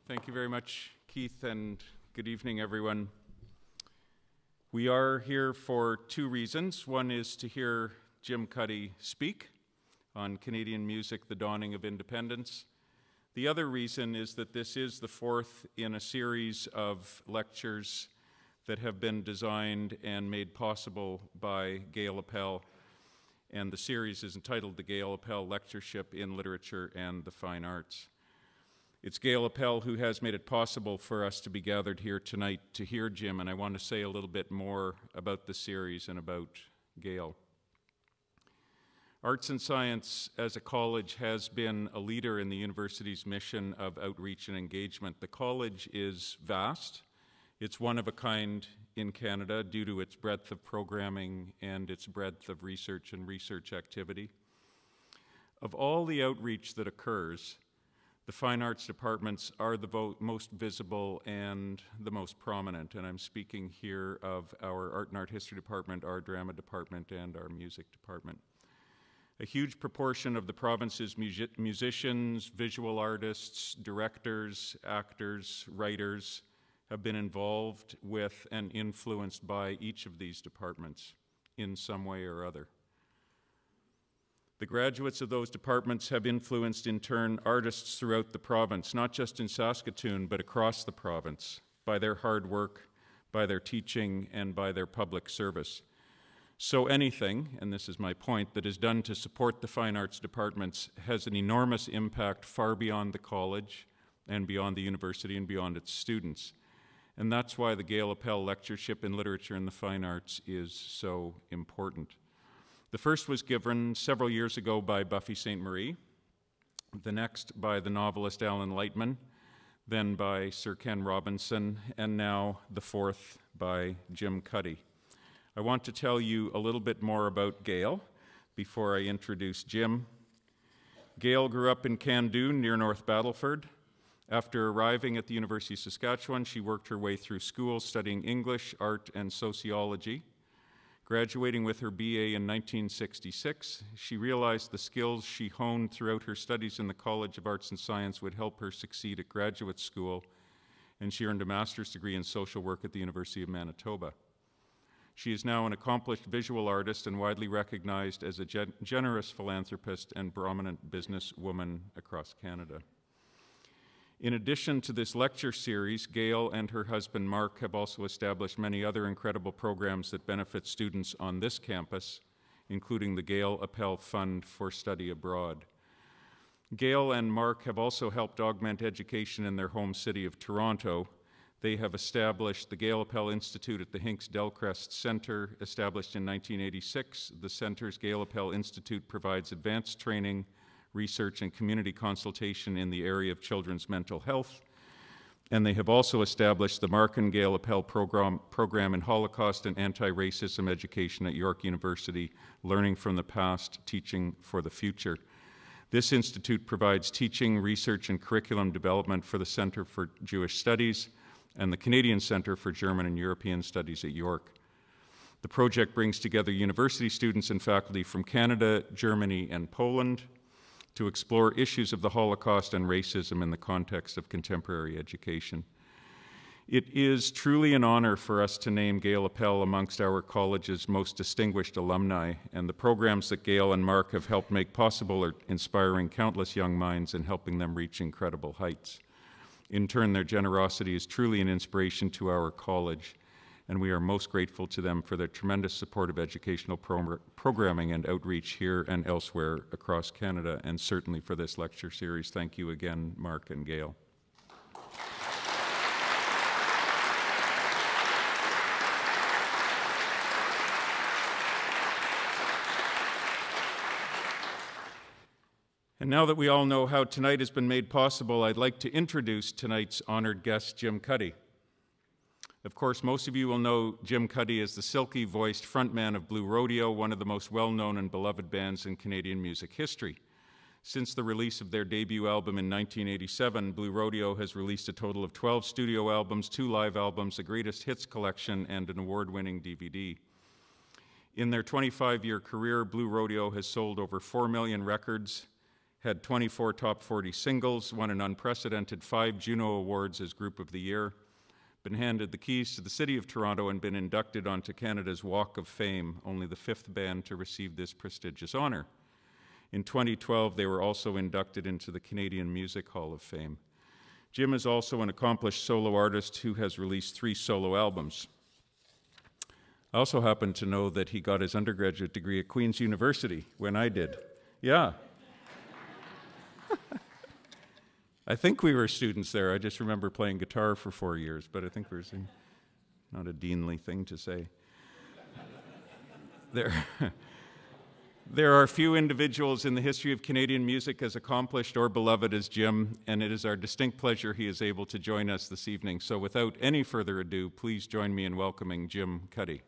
Thank you very much, Keith, and good evening, everyone. We are here for two reasons. One is to hear Jim Cuddy speak on Canadian music, the dawning of independence. The other reason is that this is the fourth in a series of lectures that have been designed and made possible by Gail Appel, and the series is entitled the Gail Appel Lectureship in Literature and the Fine Arts. It's Gail Appel who has made it possible for us to be gathered here tonight to hear Jim, and I want to say a little bit more about the series and about Gail. Arts and Science as a college has been a leader in the university's mission of outreach and engagement. The college is vast. It's one of a kind in Canada due to its breadth of programming and its breadth of research and research activity. Of all the outreach that occurs, the fine arts departments are the most visible and the most prominent, and I'm speaking here of our art and art history department, our drama department, and our music department. A huge proportion of the province's musicians, visual artists, directors, actors, writers have been involved with and influenced by each of these departments in some way or other. The graduates of those departments have influenced, in turn, artists throughout the province, not just in Saskatoon, but across the province, by their hard work, by their teaching, and by their public service. So anything, and this is my point, that is done to support the fine arts departments has an enormous impact far beyond the college and beyond the university and beyond its students. And that's why the Gail Appel Lectureship in Literature and the Fine Arts is so important. The first was given several years ago by Buffy St. Marie, the next by the novelist Alan Lightman, then by Sir Ken Robinson, and now the fourth by Jim Cuddy. I want to tell you a little bit more about Gail before I introduce Jim. Gail grew up in Candoon near North Battleford. After arriving at the University of Saskatchewan, she worked her way through school studying English, art, and sociology. Graduating with her BA in 1966, she realized the skills she honed throughout her studies in the College of Arts and Science would help her succeed at graduate school, and she earned a master's degree in social work at the University of Manitoba. She is now an accomplished visual artist and widely recognized as a generous philanthropist and prominent businesswoman across Canada. In addition to this lecture series, Gail and her husband Mark have also established many other incredible programs that benefit students on this campus, including the Gail Appel Fund for Study Abroad. Gail and Mark have also helped augment education in their home city of Toronto. They have established the Gail Appel Institute at the Hinks Delcrest Center. Established in 1986, the center's Gail Appel Institute provides advanced training, research, and community consultation in the area of children's mental health. And they have also established the Mark and Gail Appel program in Holocaust and anti-racism education at York University, learning from the past, teaching for the future. This institute provides teaching, research, and curriculum development for the Center for Jewish Studies and the Canadian Center for German and European Studies at York. The project brings together university students and faculty from Canada, Germany, and Poland to explore issues of the Holocaust and racism in the context of contemporary education. It is truly an honor for us to name Gail Appel amongst our college's most distinguished alumni, and the programs that Gail and Mark have helped make possible are inspiring countless young minds and helping them reach incredible heights. In turn, their generosity is truly an inspiration to our college, and we are most grateful to them for their tremendous support of educational programming and outreach here and elsewhere across Canada, and certainly for this lecture series. Thank you again, Mark and Gail. And now that we all know how tonight has been made possible, I'd like to introduce tonight's honored guest, Jim Cuddy. Of course, most of you will know Jim Cuddy as the silky-voiced frontman of Blue Rodeo, one of the most well-known and beloved bands in Canadian music history. Since the release of their debut album in 1987, Blue Rodeo has released a total of 12 studio albums, 2 live albums, a greatest hits collection, and an award-winning DVD. In their 25-year career, Blue Rodeo has sold over 4 million records, had 24 top 40 singles, won an unprecedented 5 Juno Awards as Group of the Year, been handed the keys to the City of Toronto, and been inducted onto Canada's Walk of Fame, only the 5th band to receive this prestigious honor. In 2012, they were also inducted into the Canadian Music Hall of Fame. Jim is also an accomplished solo artist who has released 3 solo albums. I also happen to know that he got his undergraduate degree at Queen's University when I did. Yeah. I think we were students there. I just remember playing guitar for 4 years, but I think we were singing. Not a deanly thing to say. There are few individuals in the history of Canadian music as accomplished or beloved as Jim, and it is our distinct pleasure he is able to join us this evening. So without any further ado, please join me in welcoming Jim Cuddy.